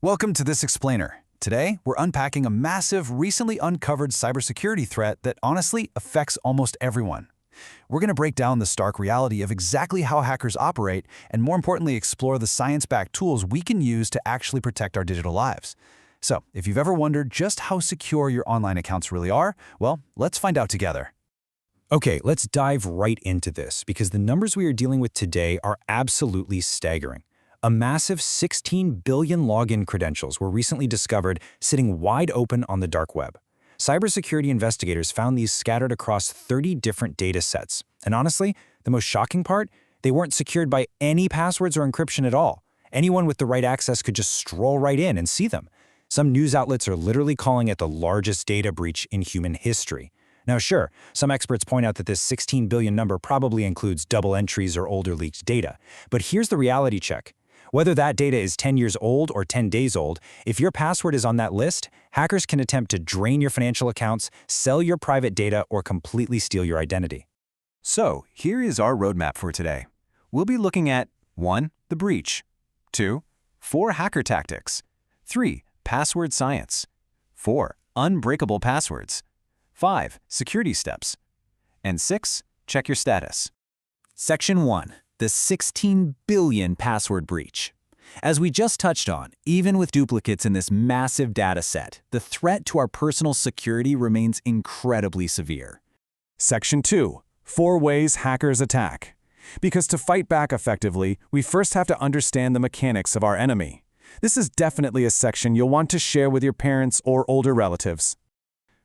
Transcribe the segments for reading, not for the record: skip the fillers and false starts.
Welcome to This Explainer. Today, we're unpacking a massive, recently uncovered cybersecurity threat that honestly affects almost everyone. We're going to break down the stark reality of exactly how hackers operate and, more importantly, explore the science-backed tools we can use to actually protect our digital lives. So, if you've ever wondered just how secure your online accounts really are, well, let's find out together. Okay, let's dive right into this because the numbers we are dealing with today are absolutely staggering. A massive 16 billion login credentials were recently discovered sitting wide open on the dark web. Cybersecurity investigators found these scattered across 30 different data sets. And honestly, the most shocking part, they weren't secured by any passwords or encryption at all. Anyone with the right access could just stroll right in and see them. Some news outlets are literally calling it the largest data breach in human history. Now sure, some experts point out that this 16 billion number probably includes double entries or older leaked data. But here's the reality check. Whether that data is 10 years old or 10 days old, if your password is on that list, hackers can attempt to drain your financial accounts, sell your private data, or completely steal your identity. So, here is our roadmap for today. We'll be looking at 1. The breach, 2. 4 hacker tactics, 3. Password science, 4. Unbreakable passwords, 5. Security steps, and 6. Check your status. Section 1. The 16 billion password breach. As we just touched on, even with duplicates in this massive data set, the threat to our personal security remains incredibly severe. Section 2. 4 ways hackers attack. Because to fight back effectively, we first have to understand the mechanics of our enemy. This is definitely a section you'll want to share with your parents or older relatives.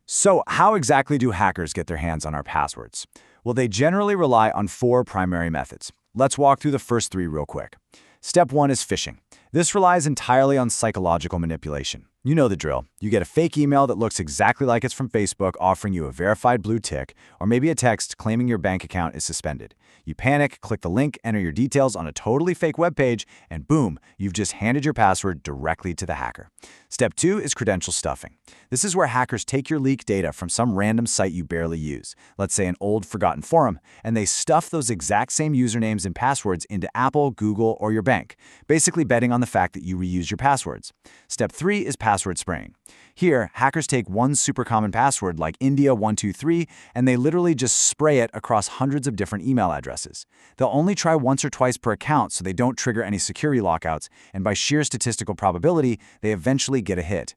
So how exactly do hackers get their hands on our passwords? Well, they generally rely on 4 primary methods. Let's walk through the first 3 real quick. Step 1 is phishing. This relies entirely on psychological manipulation. You know the drill. You get a fake email that looks exactly like it's from Facebook offering you a verified blue tick, or maybe a text claiming your bank account is suspended. You panic, click the link, enter your details on a totally fake web page, and boom, you've just handed your password directly to the hacker. Step 2 is credential stuffing. This is where hackers take your leaked data from some random site you barely use, let's say an old forgotten forum, and they stuff those exact same usernames and passwords into Apple, Google, or your bank, basically betting on the fact that you reuse your passwords. Step 3 is password spraying. Here, hackers take one super common password like India123 and they literally just spray it across hundreds of different email addresses. They'll only try once or twice per account so they don't trigger any security lockouts, and by sheer statistical probability, they eventually get a hit.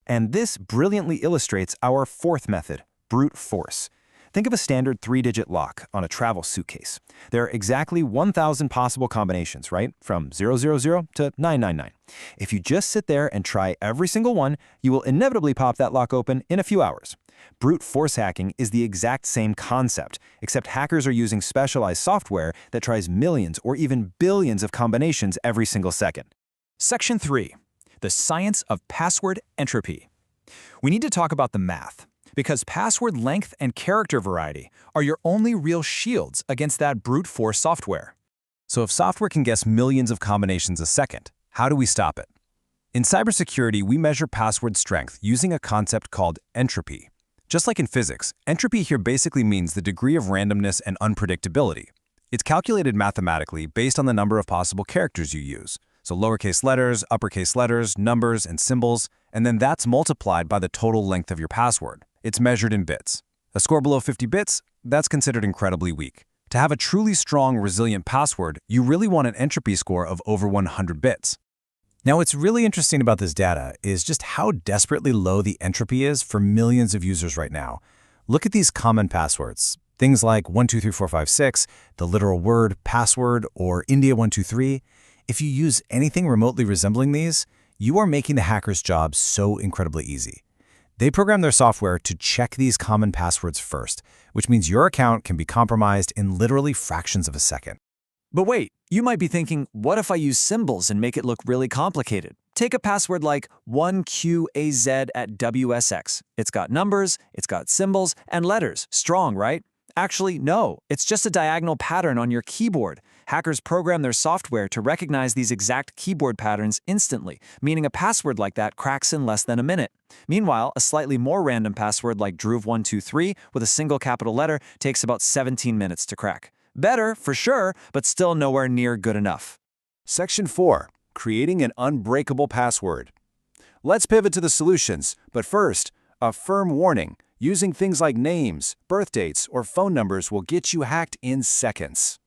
And this brilliantly illustrates our 4th method, brute force. Think of a standard 3-digit lock on a travel suitcase. There are exactly 1,000 possible combinations, right? From 000 to 999. If you just sit there and try every single one, you will inevitably pop that lock open in a few hours. Brute force hacking is the exact same concept, except hackers are using specialized software that tries millions or even billions of combinations every single second. Section 3. The science of password entropy. We need to talk about the math, because password length and character variety are your only real shields against that brute force software. So if software can guess millions of combinations a second, how do we stop it? In cybersecurity, we measure password strength using a concept called entropy. Just like in physics, entropy here basically means the degree of randomness and unpredictability. It's calculated mathematically based on the number of possible characters you use. So lowercase letters, uppercase letters, numbers, and symbols, and then that's multiplied by the total length of your password. It's measured in bits. A score below 50 bits, that's considered incredibly weak. To have a truly strong, resilient password, you really want an entropy score of over 100 bits. Now, what's really interesting about this data is just how desperately low the entropy is for millions of users right now. Look at these common passwords. Things like 123456, the literal word password, or India123. If you use anything remotely resembling these, you are making the hacker's job so incredibly easy. They program their software to check these common passwords first, which means your account can be compromised in literally fractions of a second. But wait, you might be thinking, what if I use symbols and make it look really complicated? Take a password like 1QAZ at WSX. It's got numbers, it's got symbols, and letters. Strong, right? Actually, no. It's just a diagonal pattern on your keyboard. Hackers program their software to recognize these exact keyboard patterns instantly, meaning a password like that cracks in less than a minute. Meanwhile, a slightly more random password like Dhruv123 with a single capital letter takes about 17 minutes to crack. Better, for sure, but still nowhere near good enough. Section 4. Creating an unbreakable password. Let's pivot to the solutions, but first, a firm warning. Using things like names, birth dates, or phone numbers will get you hacked in seconds.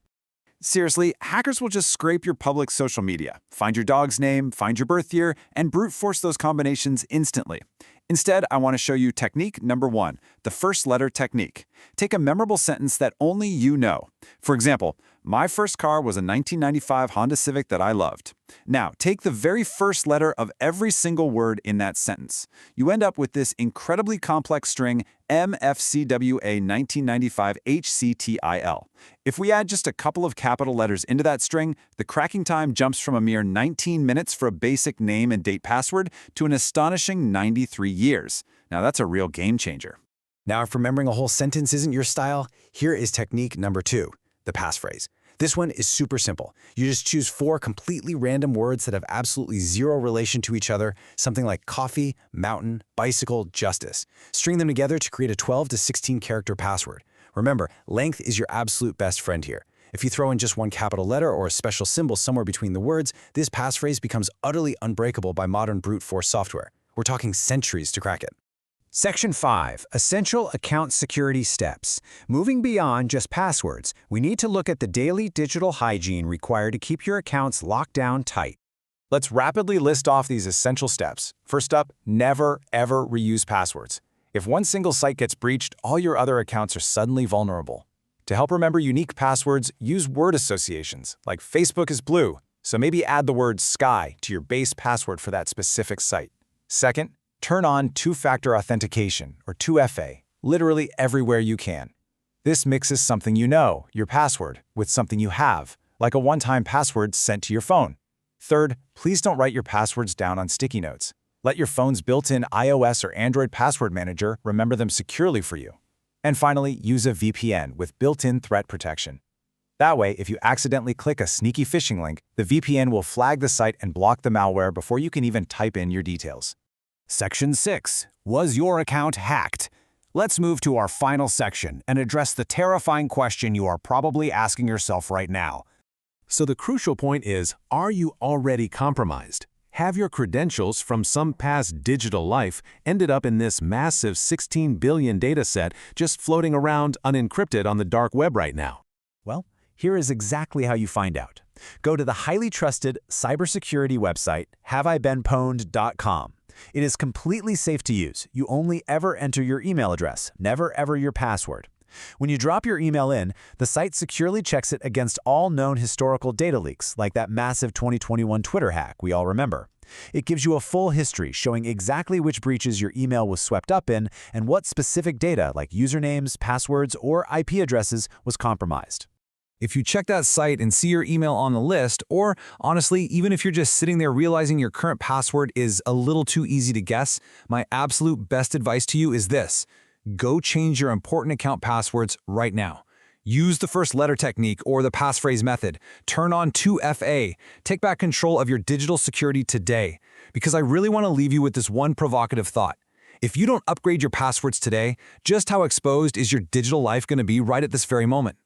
Seriously, hackers will just scrape your public social media, find your dog's name, find your birth year, and brute force those combinations instantly. Instead, I want to show you technique number 1, the first letter technique. Take a memorable sentence that only you know. For example, my first car was a 1995 Honda Civic that I loved. Now, take the very first letter of every single word in that sentence. You end up with this incredibly complex string MFCWA 1995 HCTIL. If we add just a couple of capital letters into that string, the cracking time jumps from a mere 19 minutes for a basic name and date password to an astonishing 93 years. Now that's a real game changer. Now, if remembering a whole sentence isn't your style, here is technique number 2, the passphrase. This one is super simple. You just choose 4 completely random words that have absolutely zero relation to each other, something like coffee, mountain, bicycle, justice. String them together to create a 12 to 16 character password. Remember, length is your absolute best friend here. If you throw in just one capital letter or a special symbol somewhere between the words, this passphrase becomes utterly unbreakable by modern brute force software. We're talking centuries to crack it. Section 5, Essential Account Security Steps. Moving beyond just passwords, we need to look at the daily digital hygiene required to keep your accounts locked down tight. Let's rapidly list off these essential steps. First up, never, ever reuse passwords. If one single site gets breached, all your other accounts are suddenly vulnerable. To help remember unique passwords, use word associations, like Facebook is blue, so maybe add the word sky to your base password for that specific site. Second, turn on two-factor authentication, or 2FA, literally everywhere you can. This mixes something you know, your password, with something you have, like a one-time password sent to your phone. Third, please don't write your passwords down on sticky notes. Let your phone's built-in iOS or Android password manager remember them securely for you. And finally, use a VPN with built-in threat protection. That way, if you accidentally click a sneaky phishing link, the VPN will flag the site and block the malware before you can even type in your details. Section 6. Was your account hacked? Let's move to our final section and address the terrifying question you are probably asking yourself right now. So the crucial point is, are you already compromised? Have your credentials from some past digital life ended up in this massive 16 billion data set just floating around unencrypted on the dark web right now? Well, here is exactly how you find out. Go to the highly trusted cybersecurity website, haveibeenpwned.com. It is completely safe to use. You only ever enter your email address, never ever your password. When you drop your email in, the site securely checks it against all known historical data leaks, like that massive 2021 Twitter hack we all remember. It gives you a full history showing exactly which breaches your email was swept up in and what specific data, like usernames, passwords, or IP addresses, was compromised. If you check that site and see your email on the list, or honestly, even if you're just sitting there realizing your current password is a little too easy to guess, my absolute best advice to you is this. Go change your important account passwords right now. Use the first letter technique or the passphrase method. Turn on 2FA. Take back control of your digital security today. Because I really want to leave you with this one provocative thought. If you don't upgrade your passwords today, just how exposed is your digital life going to be right at this very moment?